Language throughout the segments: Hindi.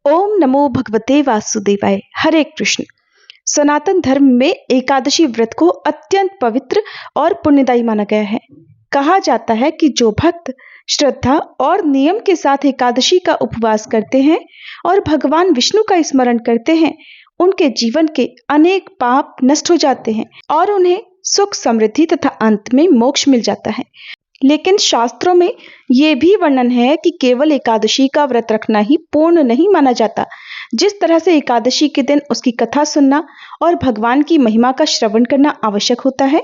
ओम नमो भगवते वासुदेवाय। हरे कृष्ण। सनातन धर्म में एकादशी व्रत को अत्यंत पवित्र और पुण्यदायी माना गया है। कहा जाता है कि जो भक्त श्रद्धा और नियम के साथ एकादशी का उपवास करते हैं और भगवान विष्णु का स्मरण करते हैं, उनके जीवन के अनेक पाप नष्ट हो जाते हैं और उन्हें सुख समृद्धि तथा अंत में मोक्ष मिल जाता है। लेकिन शास्त्रों में यह भी वर्णन है कि केवल एकादशी का व्रत रखना ही पूर्ण नहीं माना जाता। जिस तरह से एकादशी के दिन उसकी कथा सुनना और भगवान की महिमा का श्रवण करना आवश्यक होता है,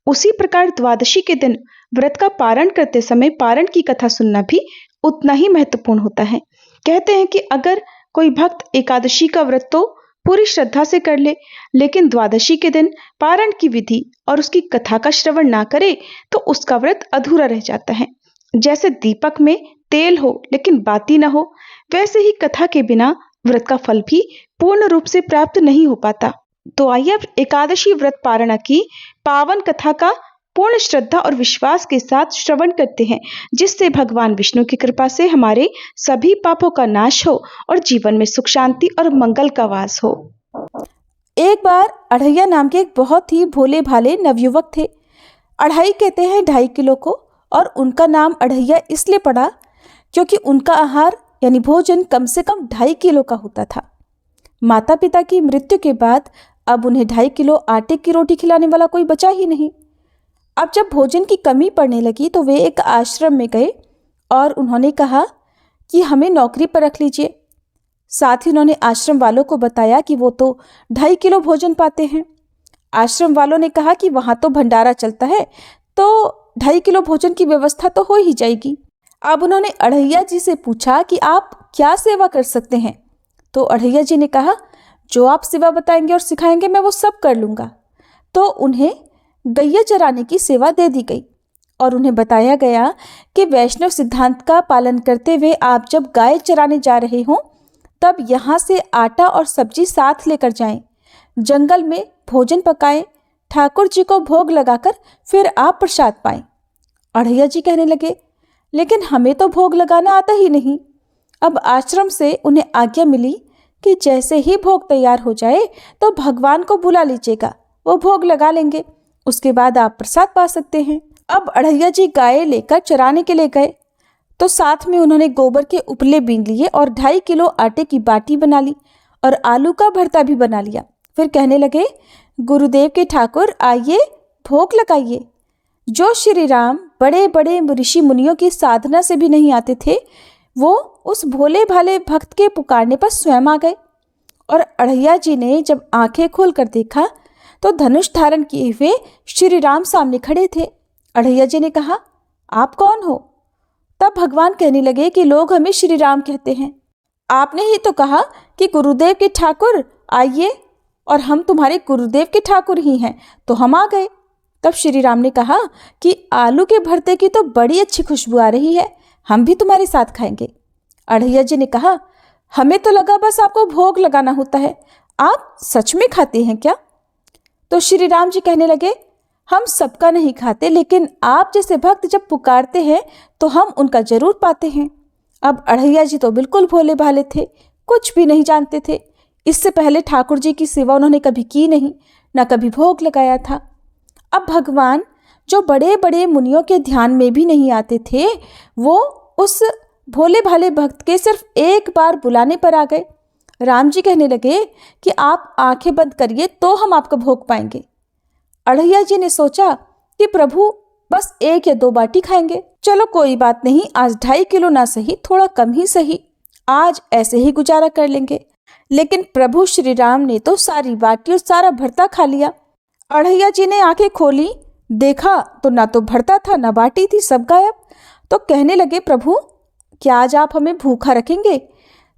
उसी प्रकार द्वादशी के दिन व्रत का पारण करते समय पारण की कथा सुनना भी उतना ही महत्वपूर्ण होता है। कहते हैं कि अगर कोई भक्त एकादशी का व्रत तो पूरी श्रद्धा से कर ले, लेकिन द्वादशी के दिन पारण की विधि और उसकी कथा का श्रवण ना करे तो उसका व्रत अधूरा रह जाता है। जैसे दीपक में तेल हो लेकिन बाती न हो, वैसे ही कथा के बिना व्रत का फल भी पूर्ण रूप से प्राप्त नहीं हो पाता। तो आइए अब एकादशी व्रत पारणा की पावन कथा का पूर्ण श्रद्धा और विश्वास के साथ श्रवण करते हैं, जिससे भगवान विष्णु की कृपा से हमारे सभी पापों का नाश हो और जीवन में सुख शांति और मंगल का वास हो। एक बार अढ़ैया नाम के एक बहुत ही भोले भाले नवयुवक थे। अढ़ाई कहते हैं 2.5 किलो को, और उनका नाम अढ़ैया इसलिए पड़ा क्योंकि उनका आहार यानी भोजन कम से कम 2.5 किलो का होता था। माता पिता की मृत्यु के बाद अब उन्हें 2.5 किलो आटे की रोटी खिलाने वाला कोई बचा ही नहीं। अब जब भोजन की कमी पड़ने लगी तो वे एक आश्रम में गए और उन्होंने कहा कि हमें नौकरी पर रख लीजिए। साथ ही उन्होंने आश्रम वालों को बताया कि वो तो 2.5 किलो भोजन पाते हैं। आश्रम वालों ने कहा कि वहाँ तो भंडारा चलता है, तो 2.5 किलो भोजन की व्यवस्था तो हो ही जाएगी। अब उन्होंने अढ़ैया जी से पूछा कि आप क्या सेवा कर सकते हैं। तो अढ़ैया जी ने कहा, जो आप सेवा बताएंगे और सिखाएंगे मैं वो सब कर लूँगा। तो उन्हें गैया चराने की सेवा दे दी गई और उन्हें बताया गया कि वैष्णव सिद्धांत का पालन करते हुए आप जब गाय चराने जा रहे हों तब यहाँ से आटा और सब्जी साथ लेकर जाएं, जंगल में भोजन पकाएं, ठाकुर जी को भोग लगाकर फिर आप प्रसाद पाएं। अढ़ैया जी कहने लगे, लेकिन हमें तो भोग लगाना आता ही नहीं। अब आश्रम से उन्हें आज्ञा मिली कि जैसे ही भोग तैयार हो जाए तो भगवान को बुला लीजिएगा, वो भोग लगा लेंगे, उसके बाद आप प्रसाद पा सकते हैं। अब अढ़ैया जी गाय लेकर चराने के लिए गए तो साथ में उन्होंने गोबर के उपले बीन लिए और 2.5 किलो आटे की बाटी बना ली और आलू का भरता भी बना लिया। फिर कहने लगे, गुरुदेव के ठाकुर आइए भोग लगाइए। जो श्री राम बड़े बड़े ऋषि मुनियों की साधना से भी नहीं आते थे, वो उस भोले भाले भक्त के पुकारने पर स्वयं आ गए। और अढ़ैया जी ने जब आंखें खोलकर देखा तो धनुष धारण किए हुए श्री राम सामने खड़े थे। अढ़ैया जी ने कहा, आप कौन हो? तब भगवान कहने लगे कि लोग हमें श्री राम कहते हैं। आपने ही तो कहा कि गुरुदेव के ठाकुर आइए, और हम तुम्हारे गुरुदेव के ठाकुर ही हैं, तो हम आ गए। तब श्री राम ने कहा कि आलू के भरते की तो बड़ी अच्छी खुशबू आ रही है, हम भी तुम्हारे साथ खाएंगे। अढ़ैया जी ने कहा, हमें तो लगा बस आपको भोग लगाना होता है, आप सच में खाते हैं क्या? तो श्री राम जी कहने लगे, हम सबका नहीं खाते, लेकिन आप जैसे भक्त जब पुकारते हैं तो हम उनका जरूर पाते हैं। अब अढ़ैया जी तो बिल्कुल भोले भाले थे, कुछ भी नहीं जानते थे। इससे पहले ठाकुर जी की सेवा उन्होंने कभी की नहीं, ना कभी भोग लगाया था। अब भगवान जो बड़े बड़े मुनियों के ध्यान में भी नहीं आते थे, वो उस भोले भाले भक्त के सिर्फ एक बार बुलाने पर आ गए। राम जी कहने लगे कि आप आंखें बंद करिए तो हम आपका भोग पाएंगे। अढ़ैया जी ने सोचा कि प्रभु बस 1 या 2 बाटी खाएंगे, चलो कोई बात नहीं, आज 2.5 किलो ना सही, थोड़ा कम ही सही, आज ऐसे ही गुजारा कर लेंगे। लेकिन प्रभु श्री राम ने तो सारी बाटी और सारा भरता खा लिया। अढ़ैया जी ने आंखें खोली, देखा तो ना तो भरता था ना बाटी थी, सब गायब। तो कहने लगे, प्रभु क्या आज आप हमें भूखा रखेंगे?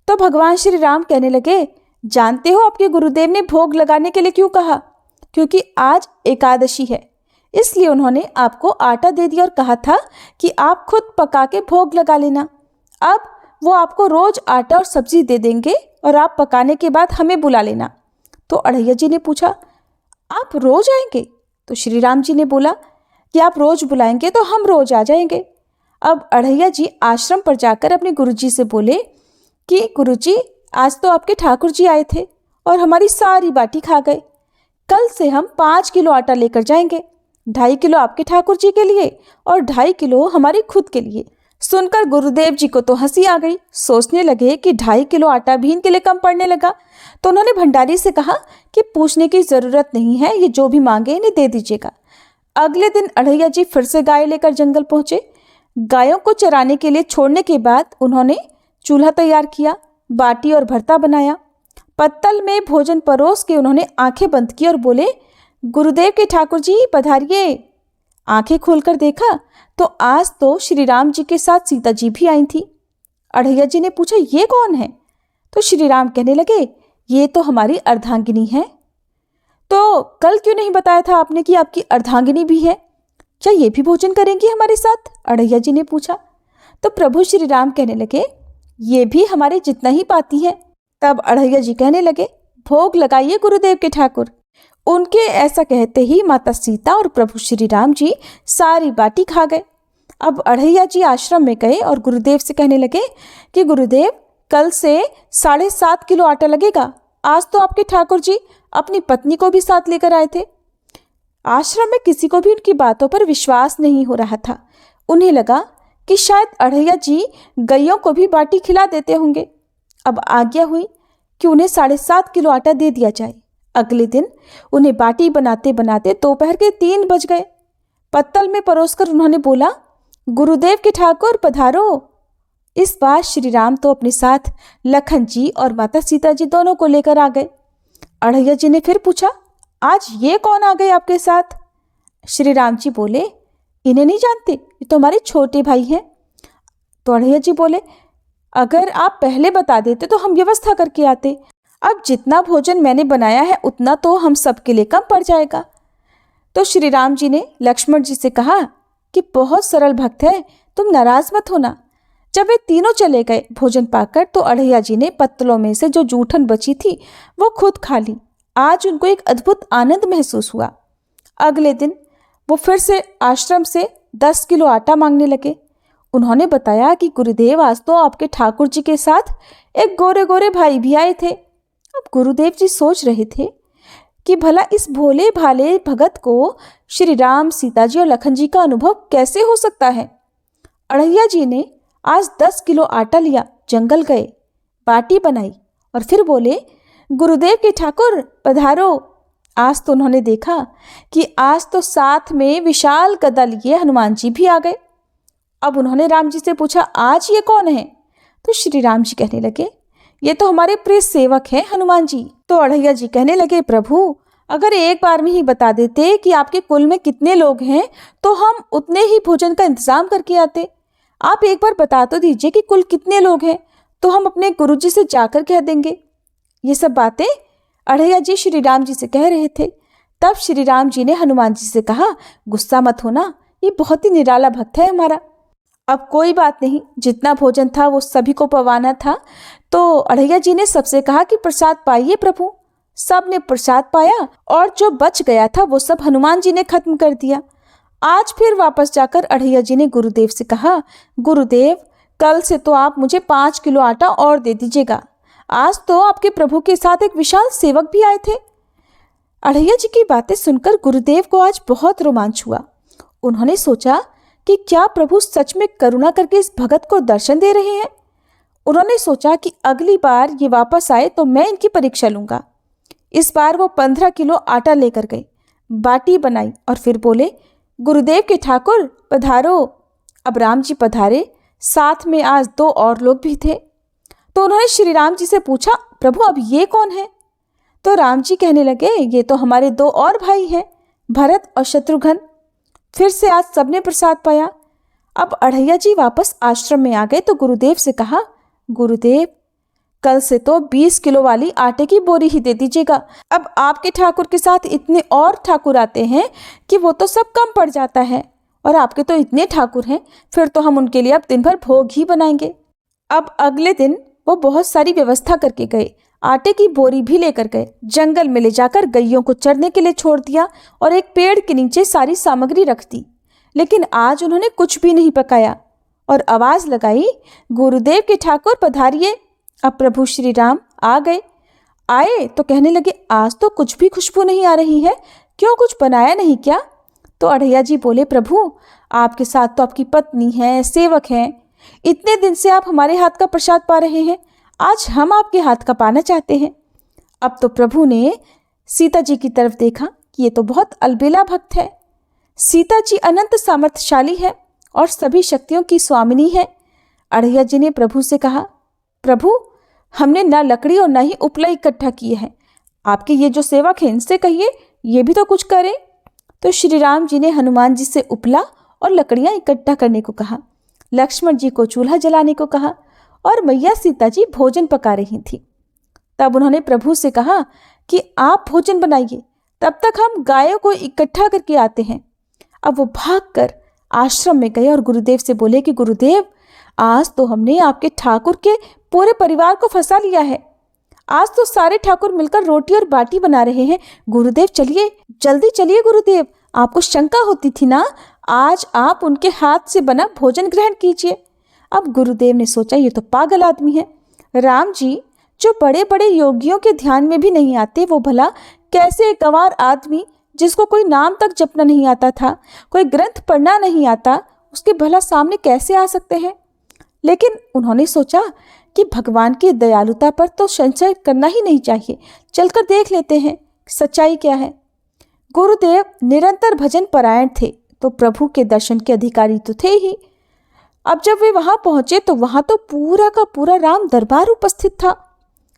तो भगवान श्री राम कहने लगे, जानते हो आपके गुरुदेव ने भोग लगाने के लिए क्यों कहा? क्योंकि आज एकादशी है, इसलिए उन्होंने आपको आटा दे दिया और कहा था कि आप खुद पका के भोग लगा लेना। अब वो आपको रोज आटा और सब्जी दे देंगे और आप पकाने के बाद हमें बुला लेना। तो अढ़ैया जी ने पूछा, आप रोज आएंगे? तो श्री राम जी ने बोला कि आप रोज बुलाएंगे तो हम रोज आ जाएंगे। अब अढ़ैया जी आश्रम पर जाकर अपने गुरुजी से बोले कि गुरुजी आज तो आपके ठाकुर जी आए थे और हमारी सारी बाटी खा गए। कल से हम 5 किलो आटा लेकर जाएंगे, 2.5 किलो आपके ठाकुर जी के लिए और 2.5 किलो हमारी खुद के लिए। सुनकर गुरुदेव जी को तो हंसी आ गई। सोचने लगे कि 2.5 किलो आटा भी इनके लिए कम पड़ने लगा। तो उन्होंने भंडारी से कहा कि पूछने की ज़रूरत नहीं है, ये जो भी मांगे इन्हें दे दीजिएगा। अगले दिन अढ़ैया जी फिर से गाय लेकर जंगल पहुंचे। गायों को चराने के लिए छोड़ने के बाद उन्होंने चूल्हा तैयार किया, बाटी और भरता बनाया। पत्तल में भोजन परोस के उन्होंने आंखें बंद की और बोले, गुरुदेव के ठाकुर जी पधारिए। आंखें खोलकर देखा तो आज तो श्री राम जी के साथ सीता जी भी आई थी। अढ़ैया जी ने पूछा, ये कौन है? तो श्री राम कहने लगे, ये तो हमारी अर्धांगिनी है। तो कल क्यों नहीं बताया था आपने कि आपकी अर्धांगिनी भी है? क्या ये भी भोजन करेंगी हमारे साथ? अढ़ैया जी ने पूछा। तो प्रभु श्री राम कहने लगे, ये भी हमारे जितना ही पाती है। तब अढ़ैया जी कहने लगे, भोग लगाइए गुरुदेव के ठाकुर। उनके ऐसा कहते ही माता सीता और प्रभु श्री राम जी सारी बाटी खा गए। अब अढ़ैया जी आश्रम में गए और गुरुदेव से कहने लगे कि गुरुदेव, कल से 7.5 किलो आटा लगेगा। आज तो आपके ठाकुर जी अपनी पत्नी को भी साथ लेकर आए थे। आश्रम में किसी को भी उनकी बातों पर विश्वास नहीं हो रहा था। उन्हें लगा कि शायद अढ़ैया जी गैयों को भी बाटी खिला देते होंगे। अब आज्ञा हुई कि उन्हें 7.5 किलो आटा दे दिया जाए। अगले दिन उन्हें बाटी बनाते बनाते दोपहर के 3 बज गए। पत्तल में परोसकर उन्होंने बोला, गुरुदेव के ठाकुर पधारो। इस बार श्री राम तो अपने साथ लखन जी और माता सीता जी दोनों को लेकर आ गए। अढ़ैया जी ने फिर पूछा, आज ये कौन आ गए आपके साथ? श्री राम जी बोले, इन्हें नहीं जानते, ये तो हमारे छोटे भाई हैं। तो अढ़ैया जी बोले, अगर आप पहले बता देते तो हम व्यवस्था करके आते। अब जितना भोजन मैंने बनाया है उतना तो हम सबके लिए कम पड़ जाएगा। तो श्री राम जी ने लक्ष्मण जी से कहा कि बहुत सरल भक्त है, तुम नाराज मत होना। जब वे तीनों चले गए भोजन पाकर, तो अढ़ैया जी ने पत्तलों में से जो जूठन बची थी वो खुद खा ली। आज उनको एक अद्भुत आनंद महसूस हुआ। अगले दिन वो फिर से आश्रम से 10 किलो आटा मांगने लगे। उन्होंने बताया कि गुरुदेव, आज तो आपके ठाकुर जी के साथ एक गोरे गोरे भाई भी आए थे। अब गुरुदेव जी सोच रहे थे कि भला इस भोले भाले भगत को श्री राम, सीता जी और लखन जी का अनुभव कैसे हो सकता है। अढ़ैया जी ने आज 10 किलो आटा लिया, जंगल गए, बाटी बनाई और फिर बोले, गुरुदेव के ठाकुर पधारो। आज तो उन्होंने देखा कि आज तो साथ में विशाल गदा लिए हनुमान जी भी आ गए। अब उन्होंने राम जी से पूछा, आज ये कौन है? तो श्री राम जी कहने लगे, ये तो हमारे प्रिय सेवक हैं हनुमान जी। तो अढ़ैया जी कहने लगे, प्रभु, अगर एक बार में ही बता देते कि आपके कुल में कितने लोग हैं तो हम उतने ही भोजन का इंतजाम करके आते। आप एक बार बता तो दीजिए कि कुल कितने लोग हैं, तो हम अपने गुरुजी से जाकर कह देंगे। ये सब बातें अढ़ैया जी श्री राम जी से कह रहे थे। तब श्री राम जी ने हनुमान जी से कहा, गुस्सा मत होना, ये बहुत ही निराला भक्त है हमारा। अब कोई बात नहीं, जितना भोजन था वो सभी को पवाना था। तो अढ़ैया जी ने सबसे कहा कि प्रसाद पाइए प्रभु। सब ने प्रसाद पाया और जो बच गया था वो सब हनुमान जी ने खत्म कर दिया। आज फिर वापस जाकर अढ़ैया जी ने गुरुदेव से कहा, गुरुदेव, कल से तो आप मुझे 5 किलो आटा और दे दीजिएगा। आज तो आपके प्रभु के साथ एक विशाल सेवक भी आए थे। अढ़ैया जी की बातें सुनकर गुरुदेव को आज बहुत रोमांच हुआ। उन्होंने सोचा कि क्या प्रभु सच में करुणा करके इस भगत को दर्शन दे रहे हैं। उन्होंने सोचा कि अगली बार ये वापस आए तो मैं इनकी परीक्षा लूंगा। इस बार वो 15 किलो आटा लेकर गए, बाटी बनाई और फिर बोले, गुरुदेव के ठाकुर पधारो। अब राम जी पधारे, साथ में आज 2 और लोग भी थे। तो उन्होंने श्री राम जी से पूछा, प्रभु अब ये कौन है? तो राम जी कहने लगे, ये तो हमारे 2 और भाई हैं, भरत और शत्रुघ्न। फिर से आज सबने प्रसाद पाया। अब अढ़ैया जी वापस आश्रम में आ गए तो गुरुदेव से कहा, गुरुदेव, कल से तो 20 किलो वाली आटे की बोरी ही दे दीजिएगा। अब आपके ठाकुर के साथ इतने और ठाकुर आते हैं कि वो तो सब कम पड़ जाता है, और आपके तो इतने ठाकुर हैं, फिर तो हम उनके लिए अब दिन भर भोग ही बनाएंगे। अब अगले दिन वो बहुत सारी व्यवस्था करके गए, आटे की बोरी भी लेकर गए, जंगल में ले जाकर गैयों को चरने के लिए छोड़ दिया और एक पेड़ के नीचे सारी सामग्री रख दी। लेकिन आज उन्होंने कुछ भी नहीं पकाया और आवाज लगाई, गुरुदेव के ठाकुर पधारिए। अब प्रभु श्री राम आए तो कहने लगे, आज तो कुछ भी खुशबू नहीं आ रही है, क्यों, कुछ बनाया नहीं क्या? तो अढ़ैया जी बोले, प्रभु आपके साथ तो आपकी पत्नी है, सेवक हैं, इतने दिन से आप हमारे हाथ का प्रसाद पा रहे हैं, आज हम आपके हाथ का पाना चाहते हैं। अब तो प्रभु ने सीता जी की तरफ देखा कि ये तो बहुत अलबेला भक्त है। सीता जी अनंत सामर्थ्यशाली है और सभी शक्तियों की स्वामिनी है। अढ़ैया जी ने प्रभु से कहा, प्रभु हमने ना लकड़ी और ना ही उपला इकट्ठा किए हैं, आपके ये जो सेवक हैं इनसे कहिए ये भी तो कुछ करें। तो श्री राम जी ने हनुमान जी से उपला और लकड़ियां इकट्ठा करने को कहा, लक्ष्मण जी को चूल्हा जलाने को कहा और मैया सीता जी भोजन पका रही थी। तब उन्होंने प्रभु से कहा कि आप भोजन बनाइए, तब तक हम गायों को इकट्ठा करके आते हैं। अब वो भागकर आश्रम में गए और गुरुदेव से बोले कि गुरुदेव, आज तो हमने आपके ठाकुर के पूरे परिवार को फंसा लिया है, आज तो सारे ठाकुर मिलकर रोटी और बाटी बना रहे हैं। गुरुदेव चलिए, जल्दी चलिए गुरुदेव, आपको शंका होती थी ना, आज आप उनके हाथ से बना भोजन ग्रहण कीजिए। अब गुरुदेव ने सोचा ये तो पागल आदमी है, राम जी जो बड़े बड़े योगियों के ध्यान में भी नहीं आते, वो भला कैसे एक गंवार आदमी जिसको कोई नाम तक जपना नहीं आता था, कोई ग्रंथ पढ़ना नहीं आता, उसके भला सामने कैसे आ सकते हैं। लेकिन उन्होंने सोचा कि भगवान की दयालुता पर तो संशय करना ही नहीं चाहिए, चलकर देख लेते हैं सच्चाई क्या है। गुरुदेव निरंतर भजन परायण थे तो प्रभु के दर्शन के अधिकारी तो थे ही। अब जब वे वहां पहुंचे तो वहां तो पूरा का पूरा राम दरबार उपस्थित था।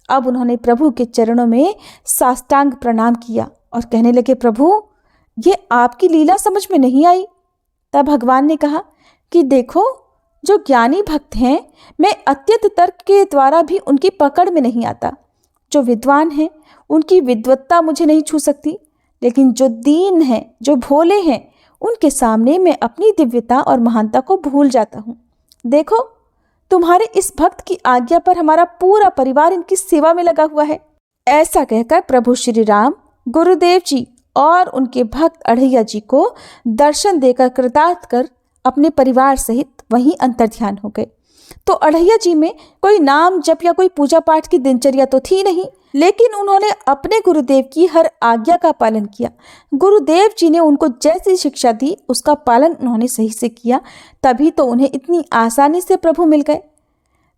अब उन्होंने प्रभु के चरणों में साष्टांग प्रणाम किया और कहने लगे, प्रभु ये आपकी लीला समझ में नहीं आई। तब भगवान ने कहा कि देखो, जो ज्ञानी भक्त हैं मैं अत्यंत तर्क के द्वारा भी उनकी पकड़ में नहीं आता, जो विद्वान हैं उनकी विद्वत्ता मुझे नहीं छू सकती, लेकिन जो दीन हैं, जो भोले हैं, उनके सामने मैं अपनी दिव्यता और महानता को भूल जाता हूँ। देखो, तुम्हारे इस भक्त की आज्ञा पर हमारा पूरा परिवार इनकी सेवा में लगा हुआ है। ऐसा कहकर प्रभु श्री राम गुरुदेव जी और उनके भक्त अढ़ैया जी को दर्शन देकर कृतार्थ कर अपने परिवार सहित वहीं अंतर्ध्यान हो गए। तो अढ़ैया जी में कोई नाम जप या कोई पूजा पाठ की दिनचर्या तो थी नहीं, लेकिन उन्होंने अपने गुरुदेव की हर आज्ञा का पालन किया। गुरुदेव जी ने उनको जैसी शिक्षा दी उसका पालन उन्होंने सही से किया, तभी तो उन्हें इतनी आसानी से प्रभु मिल गए।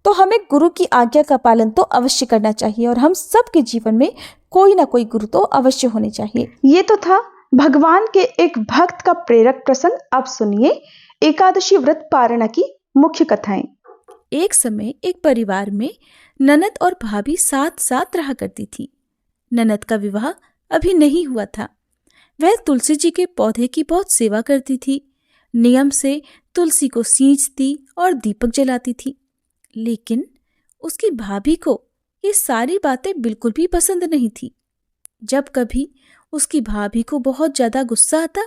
तो हमें गुरु की आज्ञा का पालन तो अवश्य करना चाहिए और हम सबके जीवन में कोई ना कोई गुरु तो अवश्य होने चाहिए। ये तो था भगवान के एक भक्त का प्रेरक प्रसंग। अब सुनिए एकादशी व्रत पारणा की मुख्य कथाएं। एक समय एक परिवार में ननद और भाभी साथ साथ रहा करती थी। ननद का विवाह अभी नहीं हुआ था। वह तुलसी जी के पौधे की बहुत सेवा करती थी, नियम से तुलसी को सींचती और दीपक जलाती थी। लेकिन उसकी भाभी को ये सारी बातें बिल्कुल भी पसंद नहीं थी। जब कभी उसकी भाभी को बहुत ज्यादा गुस्सा आता,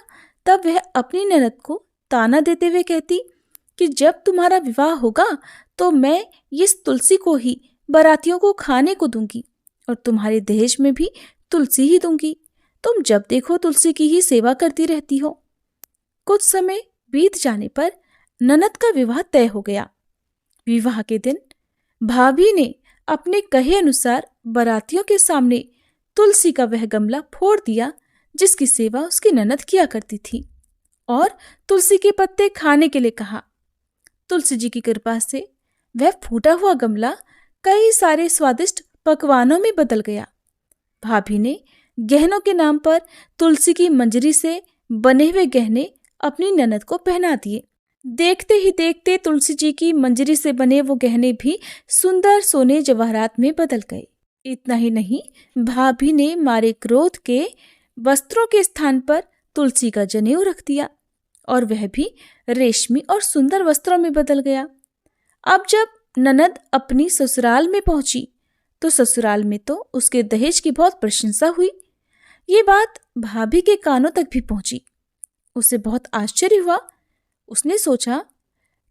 तब वह अपनी ननद को ताना देते हुए कहती कि जब तुम्हारा विवाह होगा तो मैं इस तुलसी को ही बारातियों को खाने को दूंगी और तुम्हारे दहेज में भी तुलसी ही दूंगी। तुम जब देखो तुलसी की ही सेवा करती रहती हो। कुछ समय बीत जाने पर ननद का विवाह तय हो गया। विवाह के दिन भाभी ने अपने कहे अनुसार बारातियों के सामने तुलसी का वह गमला फोड़ दिया जिसकी सेवा उसकी ननद किया करती थी, और तुलसी के पत्ते खाने के लिए कहा। तुलसी जी की कृपा से वह फूटा हुआ गमला कई सारे स्वादिष्ट पकवानों में बदल गया। भाभी ने गहनों के नाम पर तुलसी की मंजरी से बने हुए गहने अपनी ननद को पहना दिए। देखते ही देखते तुलसी जी की मंजरी से बने वो गहने भी सुंदर सोने जवाहरात में बदल गए। इतना ही नहीं, भाभी ने मारे क्रोध के वस्त्रों के स्थान पर तुलसी का जनेऊ रख दिया और वह भी रेशमी और सुंदर वस्त्रों में बदल गया। अब जब ननद अपनी ससुराल में पहुंची तो ससुराल में तो उसके दहेज की बहुत प्रशंसा हुई। ये बात भाभी के कानों तक भी पहुंची। उसे बहुत आश्चर्य हुआ। उसने सोचा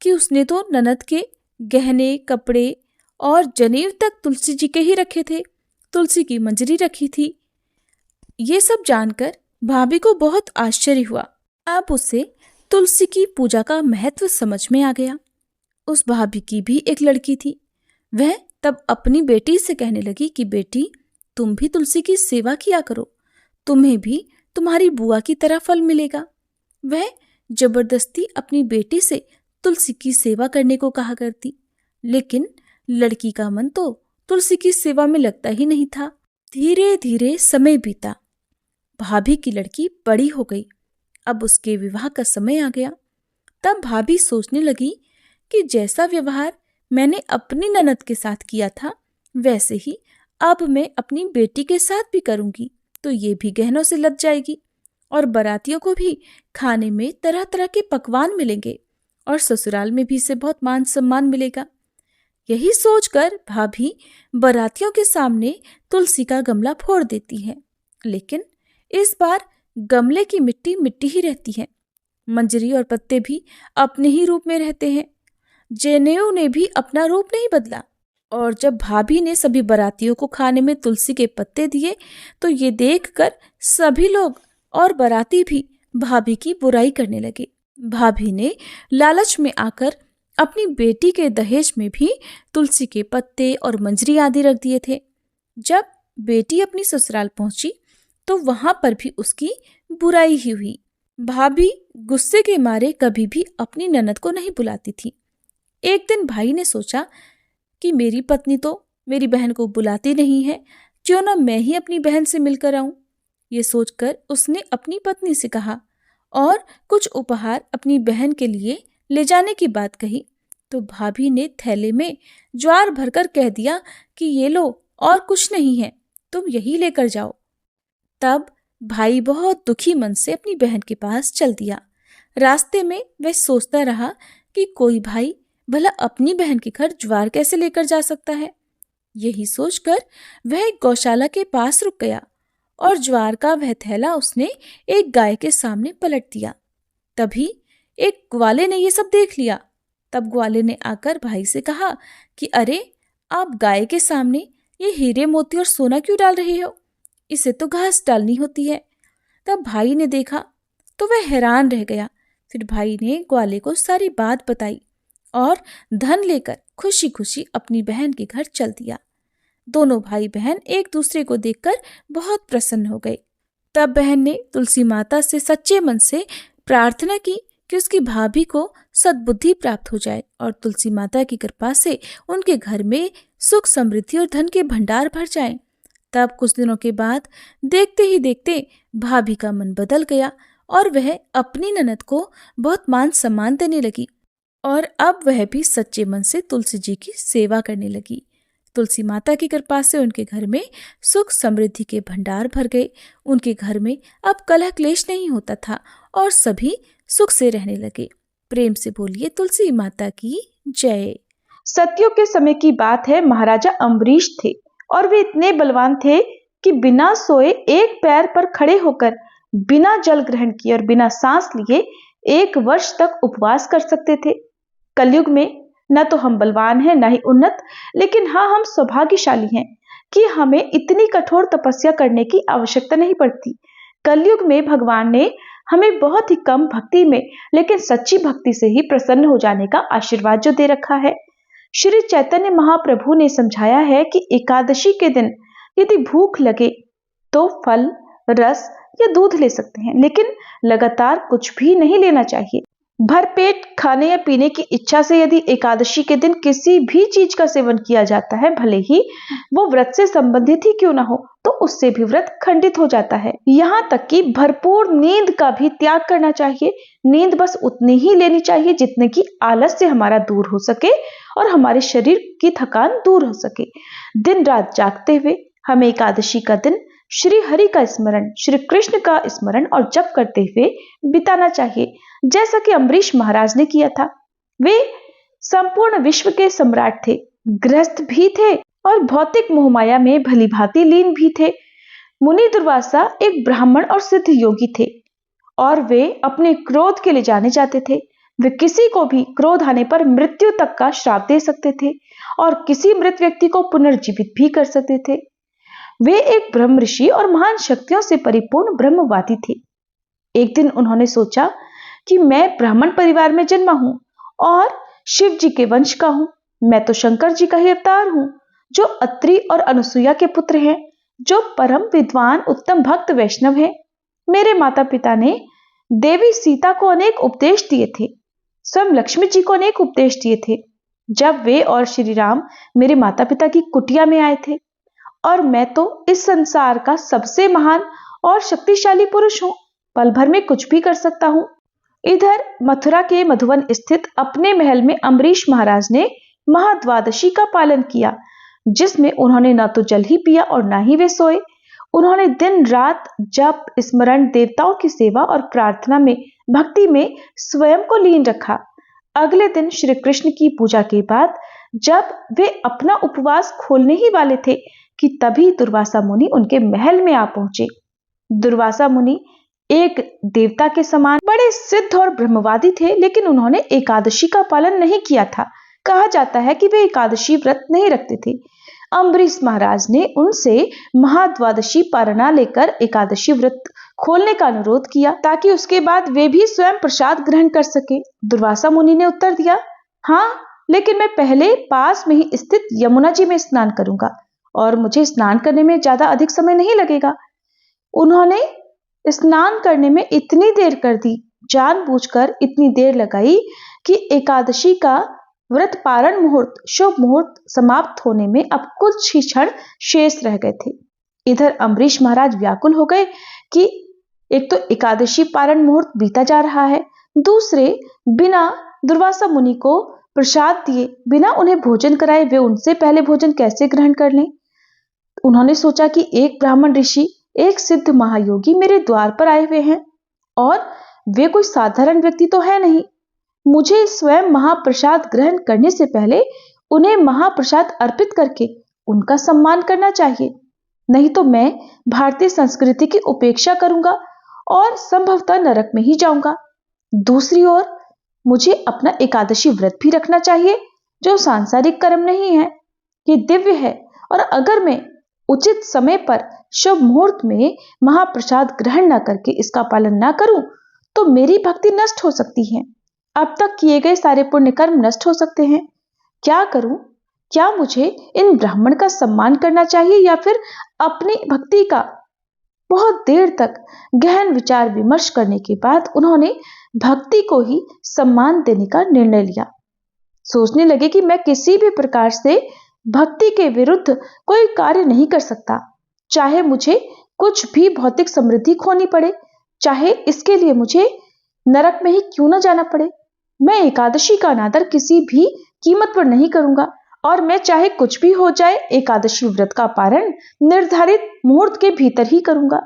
कि उसने तो ननद के गहने, कपड़े और जनेऊ तक तुलसी जी के ही रखे थे, तुलसी की मंजरी रखी थी। ये सब जानकर भाभी को बहुत आश्चर्य हुआ। अब उसे तुलसी की पूजा का महत्व समझ में आ गया। उस भाभी की भी एक लड़की थी। वह तब अपनी बेटी से कहने लगी कि बेटी, तुम भी तुलसी की सेवा किया करो, तुम्हें भी तुम्हारी बुआ की तरह फल मिलेगा। वह जबरदस्ती अपनी बेटी से तुलसी की सेवा करने को कहा करती, लेकिन लड़की का मन तो तुलसी की सेवा में लगता ही नहीं था। धीरे धीरे समय बीता। भाभी की लड़की बड़ी हो गई। अब उसके विवाह का समय आ गया। तब भाभी सोचने लगी कि जैसा व्यवहार मैंने अपनी ननद के साथ किया था, वैसे ही अब मैं अपनी बेटी के साथ भी करूंगी, तो ये भी गहनों से लद जाएगी और बारातियों को भी खाने में तरह तरह के पकवान मिलेंगे और ससुराल में भी इसे बहुत मान सम्मान मिलेगा। यही सोचकर भाभी बारातियों के सामने तुलसी का गमला फोड़ देती है, लेकिन इस बार गमले की मिट्टी मिट्टी ही रहती है। मंजरी और पत्ते भी अपने ही रूप में रहते हैं। जनेऊ ने भी अपना रूप नहीं बदला। और जब भाभी ने सभी बारातियों को खाने में तुलसी के पत्ते दिए, तो ये देखकर सभी लोग और बाराती भी भाभी की बुराई करने लगे। भाभी ने लालच में आकर अपनी बेटी के दहेज में भी तुलसी के पत्ते और मंजरी आदि रख दिए थे। जब बेटी अपनी ससुराल पहुंची तो वहां पर भी उसकी बुराई ही हुई। भाभी गुस्से के मारे कभी भी अपनी ननद को नहीं बुलाती थी। एक दिन भाई ने सोचा कि मेरी पत्नी तो मेरी बहन को बुलाती नहीं है, क्यों ना मैं ही अपनी बहन से मिलकर आऊं। ये सोचकर उसने अपनी पत्नी से कहा और कुछ उपहार अपनी बहन के लिए ले जाने की बात कही। तो भाभी ने थैले में ज्वार भरकर कह दिया कि ये लो, और कुछ नहीं है, तुम यही लेकर जाओ। तब भाई बहुत दुखी मन से अपनी बहन के पास चल दिया। रास्ते में वह सोचता रहा कि कोई भाई भला अपनी बहन के घर ज्वार कैसे लेकर जा सकता है। यही सोचकर वह एक गौशाला के पास रुक गया और ज्वार का वह थैला उसने एक गाय के सामने पलट दिया। तभी एक ग्वाले ने ये सब देख लिया। तब ग्वाले ने आकर भाई से कहा कि अरे, आप गाय के सामने ये हीरे मोती और सोना क्यों डाल रहे हो? इसे तो घास डालनी होती है। तब भाई ने देखा तो वह हैरान रह गया। फिर भाई ने ग्वाले को सारी बात बताई और धन लेकर खुशी खुशी अपनी बहन के घर चल दिया। दोनों भाई बहन एक दूसरे को देखकर बहुत प्रसन्न हो गए। तब बहन ने तुलसी माता से सच्चे मन से प्रार्थना की कि उसकी भाभी को सद्बुद्धि प्राप्त हो जाए और तुलसी माता की कृपा से उनके घर में सुख समृद्धि और धन के भंडार भर जाएं। तब कुछ दिनों के बाद देखते ही देखते भाभी का मन बदल गया और वह अपनी ननद को बहुत मान सम्मान देने लगी और अब वह भी सच्चे मन से तुलसी जी की सेवा करने लगी। तुलसी माता की कृपा से उनके घर में सुख समृद्धि के भंडार भर गए। उनके घर में अब कलह क्लेश नहीं होता था और सभी सुख से रहने लगे। प्रेम से बोलिए तुलसी माता की जय। सत्यों के समय की बात है। महाराजा अम्बरीश थे और वे इतने बलवान थे कि बिना सोए एक पैर पर खड़े होकर बिना जल ग्रहण किए और बिना सांस लिए 1 वर्ष तक उपवास कर सकते थे। कलयुग में न तो हम बलवान हैं न ही उन्नत, लेकिन हाँ, हम सौभाग्यशाली हैं कि हमें इतनी कठोर तपस्या करने की आवश्यकता नहीं पड़ती। कलयुग में भगवान ने हमें बहुत ही कम भक्ति में लेकिन सच्ची भक्ति से ही प्रसन्न हो जाने का आशीर्वाद जो दे रखा है। श्री चैतन्य महाप्रभु ने समझाया है कि एकादशी के दिन यदि भूख लगे तो फल, रस या दूध ले सकते हैं, लेकिन लगातार कुछ भी नहीं लेना चाहिए। भरपेट खाने या पीने की इच्छा से यदि एकादशी के दिन किसी भी चीज का सेवन किया जाता है, भले ही वो व्रत से संबंधित ही क्यों ना हो, तो उससे भी व्रत खंडित हो जाता है। यहाँ तक कि भरपूर नींद का भी त्याग करना चाहिए। नींद बस उतनी ही लेनी चाहिए जितने की आलस्य हमारा दूर हो सके और हमारे शरीर की थकान दूर हो सके। दिन रात जागते हुए हमें एकादशी का दिन श्री हरि का स्मरण, श्री कृष्ण का स्मरण और जप करते हुए बिताना चाहिए, जैसा कि अम्बरीश महाराज ने किया था। वे संपूर्ण विश्व के सम्राट थे, गृहस्थ भी थे और भौतिक मोहमाया में भली भांति लीन भी थे। मुनि दुर्वासा एक ब्राह्मण और सिद्ध योगी थे और वे अपने क्रोध के लिए जाने जाते थे। वे किसी को भी क्रोध आने पर मृत्यु तक का श्राप दे सकते थे और किसी मृत व्यक्ति को पुनर्जीवित भी कर सकते थे। वे एक ब्रह्म ऋषि और महान शक्तियों से परिपूर्ण ब्रह्मवादी थे। एक दिन उन्होंने सोचा कि मैं ब्राह्मण परिवार में जन्मा हूं और शिव जी के वंश का हूं, मैं तो शंकर जी का ही अवतार हूं, जो अत्रि और अनुसुईया के पुत्र हैं, जो परम विद्वान उत्तम भक्त वैष्णव हैं। मेरे माता पिता ने देवी सीता को अनेक उपदेश दिए थे, स्वयं लक्ष्मी जी को अनेक उपदेश दिए थे जब वे और श्री राम मेरे माता पिता की कुटिया में आए थे। और मैं तो इस संसार का सबसे महान और शक्तिशाली पुरुष हूं, पल भर में कुछ भी कर सकता हूं। इधर मथुरा के मधुवन स्थित अपने महल में अम्बरीश महाराज ने महाद्वादशी का पालन किया, जिसमें उन्होंने न तो जल ही पिया और न ही वे सोए। उन्होंने दिन रात जप, स्मरण, देवताओं की सेवा और प्रार्थना में, भक्ति में स्वयं को लीन रखा। अगले दिन श्री कृष्ण की पूजा के बाद जब वे अपना उपवास खोलने ही वाले थे कि तभी दुर्वासा मुनि उनके महल में आ पहुंचे। दुर्वासा मुनि एक देवता के समान बड़े सिद्ध और ब्रह्मवादी थे, लेकिन उन्होंने एकादशी का पालन नहीं किया था। कहा जाता है कि वे एकादशी व्रत नहीं रखते थे। अम्बरीश महाराज ने उनसे महाद्वादशी पारणा लेकर एकादशी व्रत खोलने का अनुरोध किया ताकि उसके बाद वे भी स्वयं प्रसाद ग्रहण कर सके। दुर्वासा मुनि ने उत्तर दिया, हाँ, लेकिन मैं पहले पास में ही स्थित यमुना जी में स्नान करूंगा और मुझे स्नान करने में ज्यादा अधिक समय नहीं लगेगा। उन्होंने स्नान करने में इतनी देर कर दी, जानबूझकर इतनी देर लगाई कि एकादशी का व्रत पारण मुहूर्त, शुभ मुहूर्त समाप्त होने में अब कुछ ही क्षण शेष रह गए थे। इधर अम्बरीश महाराज व्याकुल हो गए कि एक तो एकादशी पारण मुहूर्त बीता जा रहा है, दूसरे बिना दुर्वासा मुनि को प्रसाद दिए, बिना उन्हें भोजन कराए वे उनसे पहले भोजन कैसे ग्रहण कर लें। उन्होंने सोचा कि एक ब्राह्मण ऋषि, एक सिद्ध महायोगी मेरे द्वार पर आए हुए हैं और वे कोई साधारण व्यक्ति तो है नहीं। मुझे स्वयं महाप्रसाद ग्रहण करने से पहले उन्हें महाप्रसाद अर्पित करके उनका सम्मान करना चाहिए, नहीं तो मैं भारतीय संस्कृति की उपेक्षा करूंगा और संभवतः नरक में ही जाऊंगा। दूसरी ओर मुझे अपना एकादशी व्रत भी रखना चाहिए, जो सांसारिक कर्म नहीं है, ये दिव्य है। और अगर मैं उचित समय पर शुभ मुहूर्त में महाप्रसाद ग्रहण न करके इसका पालन न करूं तो मेरी भक्ति नष्ट हो सकती है, अब तक किए गए सारे पुण्य कर्म नष्ट हो सकते हैं। क्या करूं? क्या मुझे इन ब्राह्मण का सम्मान करना चाहिए या फिर अपनी भक्ति का? बहुत देर तक गहन विचार विमर्श करने के बाद उन्होंने भक्ति को ही सम्मान देने का निर्णय लिया। सोचने लगे कि मैं किसी भी प्रकार से भक्ति के विरुद्ध कोई कार्य नहीं कर सकता, चाहे मुझे कुछ भी भौतिक समृद्धि खोनी पड़े, चाहे इसके लिए मुझे नरक में ही क्यों न जाना पड़े। मैं एकादशी का अनादर किसी भी कीमत पर नहीं करूंगा और मैं चाहे कुछ भी हो जाए एकादशी व्रत का पारण निर्धारित मुहूर्त के भीतर ही करूंगा।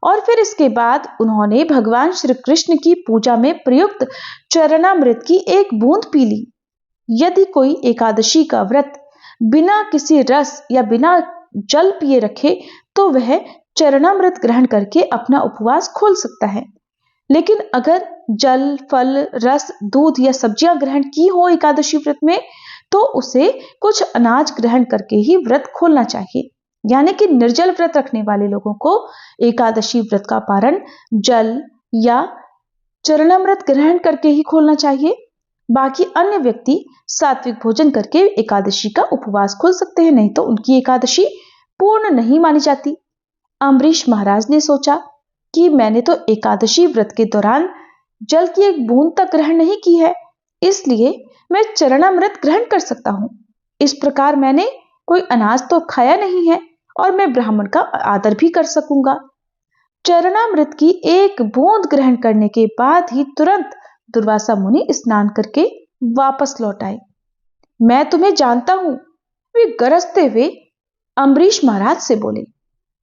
और फिर इसके बाद उन्होंने भगवान श्री कृष्ण की पूजा में प्रयुक्त चरणामृत की एक बूंद पी ली। यदि कोई एकादशी का व्रत बिना किसी रस या बिना जल पिए रखे तो वह चरणामृत ग्रहण करके अपना उपवास खोल सकता है, लेकिन अगर जल, फल, रस, दूध या सब्जियां ग्रहण की हो एकादशी व्रत में तो उसे कुछ अनाज ग्रहण करके ही व्रत खोलना चाहिए। यानी कि निर्जल व्रत रखने वाले लोगों को एकादशी व्रत का पारण जल या चरणामृत ग्रहण करके ही खोलना चाहिए। बाकी अन्य व्यक्ति सात्विक भोजन करके एकादशी का उपवास खोल सकते हैं, नहीं तो उनकी एकादशी पूर्ण नहीं मानी जाती। अम्बरीश महाराज ने सोचा कि मैंने तो एकादशी व्रत के दौरान जल की एक बूंद तक ग्रहण नहीं की है, इसलिए मैं चरणामृत ग्रहण कर सकता हूं। इस प्रकार मैंने कोई अनाज तो खाया नहीं है और मैं ब्राह्मण का आदर भी कर सकूंगा। चरणामृत की एक बूंद ग्रहण करने के बाद ही तुरंत दुर्वासा मुनि स्नान करके वापस लौट आए। मैं तुम्हें जानता हूं, वे गरजते हुए अम्बरीश महाराज से बोले,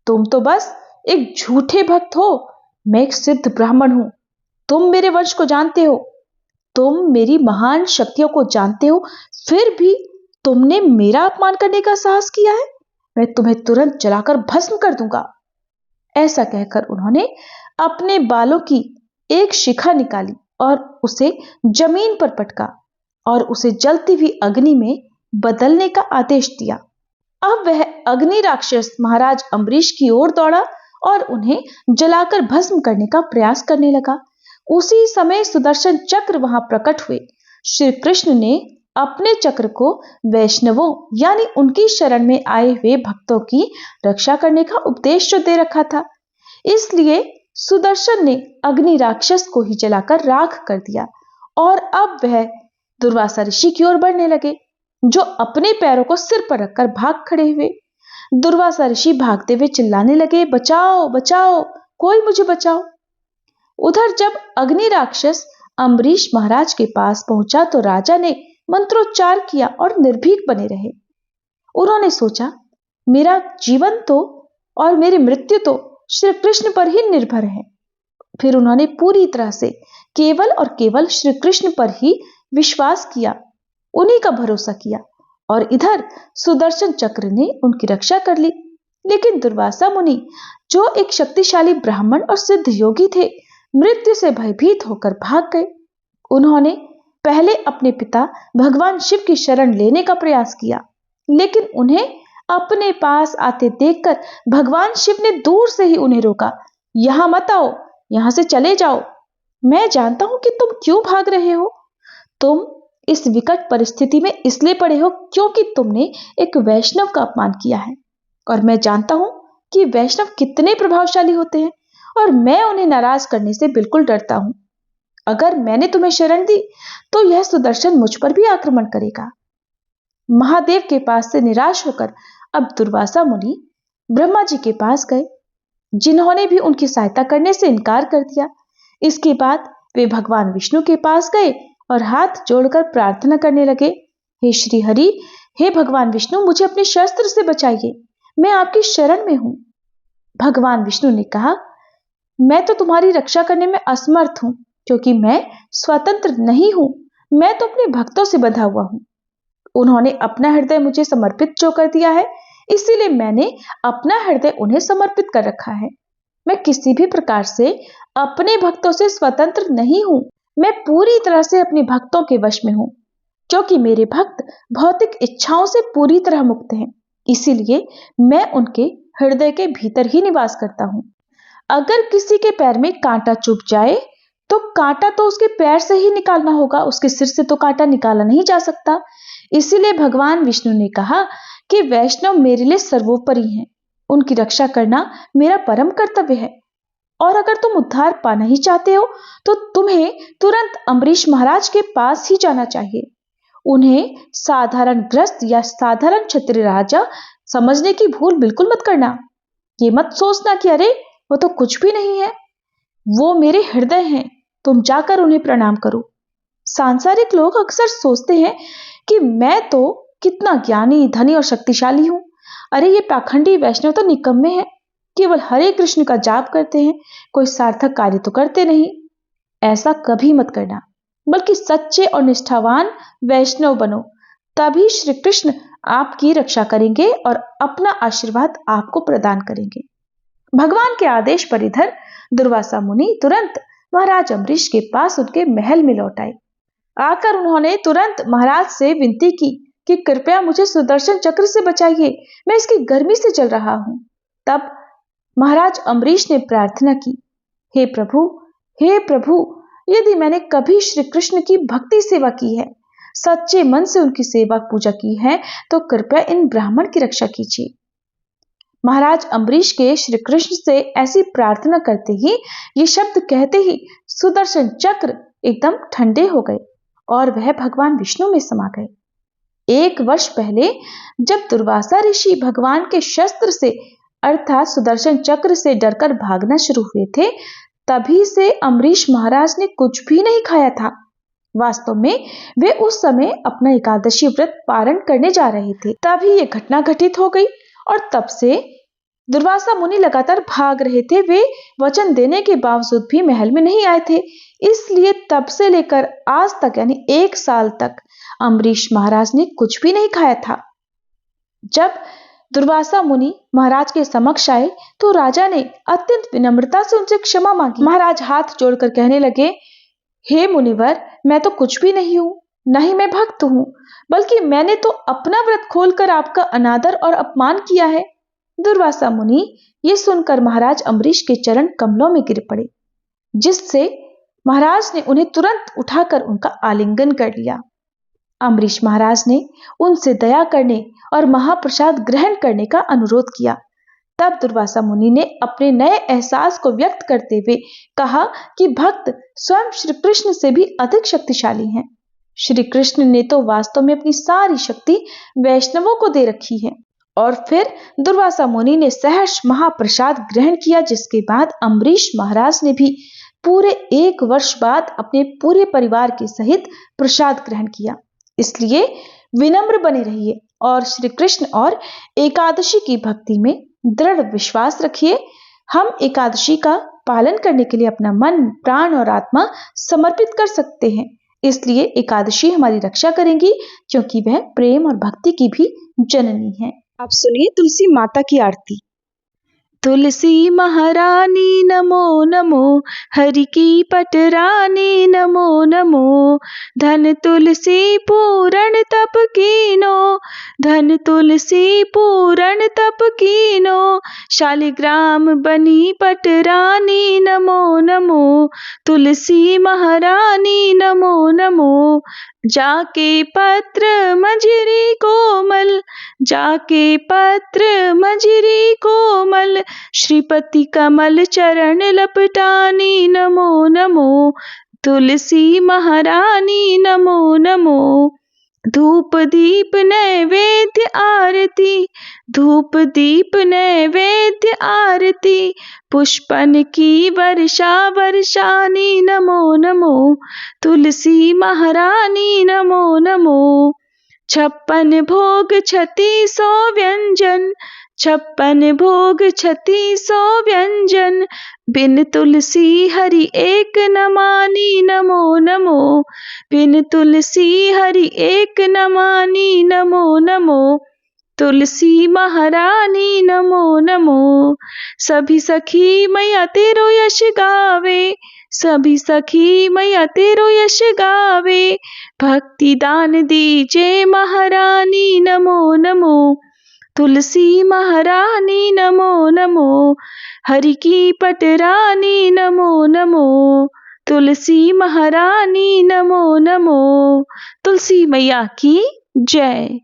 तुम तो बस एक झूठे भक्त हो, मैं एक सिद्ध ब्राह्मण हूं। तुम मेरे वंश को जानते हो, तुम मेरी महान शक्तियों को जानते हो, फिर भी तुमने मेरा अपमान करने का साहस किया है। मैं तुम्हें तुरंत जलाकर भस्म कर दूंगा। ऐसा कहकर उन्होंने अपने बालों की एक शिखा निकाली और उसे जमीन पर पटका और उसे जलती हुई अग्नि में बदलने का आदेश दिया। अब वह अग्नि राक्षस महाराज अम्बरीश की ओर दौड़ा और उन्हें जलाकर भस्म करने का प्रयास करने लगा। उसी समय सुदर्शन चक्र वहां प्रकट हुए। श्री कृष्ण ने अपने चक्र को वैष्णवों यानी उनकी शरण में आए हुए भक्तों की रक्षा करने का उपदेश जो दे रखा था। इसलिए सुदर्शन ने अग्नि राक्षस को ही जलाकर राख कर दिया और अब वह दुर्वासा ऋषि की ओर बढ़ने लगे, जो अपने पैरों को सिर पर रखकर भाग खड़े हुए। दुर्वासा ऋषि भागते हुए चिल्लाने लगे, बचाओ बचाओ, कोई मुझे बचाओ। उधर जब अग्नि राक्षस अम्बरीश महाराज के पास पहुंचा तो राजा ने मंत्रोच्चार किया और निर्भीक बने रहे। उन्होंने सोचा, मेरा जीवन तो और मेरी मृत्यु तो श्री कृष्ण पर ही निर्भर है। फिर उन्होंने पूरी तरह से केवल और केवल श्री कृष्ण पर ही विश्वास किया, उन्हीं का भरोसा किया और इधर सुदर्शन चक्र ने उनकी रक्षा कर ली। लेकिन दुर्वासा मुनि, जो एक शक्तिशाली ब्राह्मण और सिद्ध योगी थे, मृत्यु से भयभीत होकर भाग गए। उन्होंने पहले अपने पिता भगवान शिव की शरण लेने का प्रयास किया, लेकिन उन्हें अपने पास आते देखकर भगवान शिव ने दूर से ही उन्हें रोका। यहां मत आओ, यहां से चले जाओ। मैं जानता हूं कि तुम क्यों भाग रहे हो। तुम इस विकट परिस्थिति में इसलिए पड़े हो क्योंकि तुमने एक वैष्णव का अपमान किया है, और मैं जानता हूं कि वैष्णव कितने प्रभावशाली होते हैं और मैं उन्हें नाराज करने से बिल्कुल डरता हूं। अगर मैंने तुम्हें शरण दी तो यह सुदर्शन मुझ पर भी आक्रमण करेगा। महादेव के पास से निराश होकर अब दुर्वासा मुनि ब्रह्मा जी के पास गए, जिन्होंने भी उनकी सहायता करने से इनकार कर दिया। इसके बाद वे भगवान विष्णु के पास गए और हाथ जोड़कर प्रार्थना करने लगे, हे श्री हरि, हे भगवान विष्णु, मुझे अपने शस्त्र से बचाइए, मैं आपकी शरण में हूं। भगवान विष्णु ने कहा, मैं तो तुम्हारी रक्षा करने में असमर्थ हूं, क्योंकि मैं स्वतंत्र नहीं हूं, मैं तो अपने भक्तों से बंधा हुआ हूं। उन्होंने अपना हृदय मुझे समर्पित जो कर दिया है, इसीलिए मैंने अपना हृदय उन्हें समर्पित कर रखा है। मैं किसी भी प्रकार से अपने भक्तों से स्वतंत्र नहीं हूं, मैं पूरी तरह से अपने भक्तों के वश में हूं, क्योंकि मेरे भक्त भौतिक इच्छाओं से पूरी तरह मुक्त हैं। इसीलिए मैं उनके हृदय के भीतर ही निवास करता हूं। अगर किसी के पैर में कांटा चुभ जाए तो कांटा तो उसके पैर से ही निकालना होगा, उसके सिर से तो कांटा निकाला नहीं जा सकता। इसीलिए भगवान विष्णु ने कहा कि वैष्णव मेरे लिए सर्वोपरि हैं, उनकी रक्षा करना मेरा परम कर्तव्य है। और अगर तुम उद्धार पाना ही चाहते हो तो तुम्हें तुरंत अम्बरीश महाराज के पास ही जाना चाहिए। उन्हें साधारण ग्रस्त या साधारण क्षत्रिय राजा समझने की भूल बिल्कुल मत करना। ये मत सोचना कि अरे वो तो कुछ भी नहीं है, वो मेरे हृदय हैं, तुम जाकर उन्हें प्रणाम करो। सांसारिक लोग अक्सर सोचते हैं कि मैं तो कितना ज्ञानी, धनी और शक्तिशाली हूं। अरे ये पाखंडी वैष्णव तो निकम्मे हैं, केवल हरे कृष्ण का जाप करते हैं, कोई सार्थक कार्य तो करते नहीं। ऐसा कभी मत करना, बल्कि सच्चे और निष्ठावान वैष्णव बनो, तभी श्री कृष्ण आपकी रक्षा करेंगे और अपना आशीर्वाद आपको प्रदान करेंगे। भगवान के आदेश पर इधर दुर्वासा मुनि तुरंत महाराज अम्बरीश के पास उनके महल में लौट आए। आकर उन्होंने तुरंत महाराज से विनती की कि कृपया मुझे सुदर्शन चक्र से बचाइए, मैं इसकी गर्मी से जल रहा हूं। तब महाराज अम्बरीश ने प्रार्थना की, हे प्रभु, यदि मैंने कभी श्री कृष्ण की भक्ति सेवा की है, सच्चे मन से उनकी सेवा पूजा की है, तो कृपया इन ब्राह्मण की रक्षा कीजिए। महाराज अम्बरीश के श्री कृष्ण से ऐसी प्रार्थना करते ही, ये शब्द कहते ही सुदर्शन चक्र एकदम ठंडे हो गए और वह भगवान विष्णु में समा गए। 1 वर्ष पहले जब दुर्वासा ऋषि भगवान के शस्त्र से अर्थात सुदर्शन चक्र से डरकर भागना शुरू हुए थे, तभी से अम्बरीश महाराज ने कुछ भी नहीं खाया था। वास्तव में वे उस समय अपना एकादशी व्रत पारण करने जा रहे थे, तभी ये घटना घटित हो गई और तब से दुर्वासा मुनि लगातार भाग रहे थे। वे वचन देने के बावजूद भी महल में नहीं आए थे, इसलिए तब से लेकर आज तक यानी 1 साल तक अम्बरीश महाराज ने कुछ भी नहीं खाया था। जब दुर्वासा मुनि महाराज के समक्ष आए तो राजा ने अत्यंत विनम्रता से उनसे क्षमा मांगी। महाराज हाथ जोड़कर कहने लगे, हे मुनिवर, मैं तो कुछ भी नहीं हूं, न ही मैं भक्त हूं, बल्कि मैंने तो अपना व्रत खोलकर आपका अनादर और अपमान किया है। दुर्वासा मुनि ये सुनकर महाराज अम्बरीश के चरण कमलों में गिर पड़े, जिससे महाराज ने उन्हें तुरंत उठाकर उनका आलिंगन कर लिया। अम्बरीश महाराज ने उनसे दया करने और महाप्रसाद ग्रहण करने का अनुरोध किया। तब दुर्वासा मुनि ने अपने नए एहसास को व्यक्त करते हुए कहा कि भक्त स्वयं श्री कृष्ण से भी अधिक शक्तिशाली हैं। श्री कृष्ण ने तो वास्तव में अपनी सारी शक्ति वैष्णवों को दे रखी है। और फिर दुर्वासा मुनि ने सहर्ष महाप्रसाद ग्रहण किया, जिसके बाद अम्बरीश महाराज ने भी पूरे 1 वर्ष बाद अपने पूरे परिवार के सहित प्रसाद ग्रहण किया। इसलिए विनम्र बने रहिए और श्री कृष्ण और एकादशी की भक्ति में दृढ़ विश्वास रखिए। हम एकादशी का पालन करने के लिए अपना मन, प्राण और आत्मा समर्पित कर सकते हैं। इसलिए एकादशी हमारी रक्षा करेंगी, क्योंकि वह प्रेम और भक्ति की भी जननी है। अब सुनिए तुलसी माता की आरती। तुलसी महारानी नमो नमो, हरि की पटरानी नमो नमो। धन तुलसी पूरण तप कीनो, धन तुलसी पूरण तप कीनो। शालिग्राम बनी पटरानी नमो नमो, तुलसी महारानी नमो नमो। जाके पत्र मंजरी कोमल, जाके पत्र मंजरी कोमल। श्रीपति कमल चरण लपटानी नमो नमो, तुलसी महारानी नमो नमो। धूप दीप नैवेद्य आरती, धूप दीप नैवेद्य आरती। पुष्पन की वर्षा वर्षानी नमो नमो, तुलसी महारानी नमो नमो। 56 भोग 3600 व्यंजन, 56 भोग 3600 व्यंजन। बिन तुलसी हरि एक न मानी नमो नमो, बिन तुलसी हरि एक न मानी नमो नमो। तुलसी महारानी नमो नमो। सभी सखी मैया तेरो यश गावे, सभी सखी मैया तेरो यश गावे। भक्ति दान दीजे महारानी नमो नमो, तुलसी महारानी नमो नमो। हरि की पटरानी नमो नमो, तुलसी महारानी नमो नमो। तुलसी मैया की जय।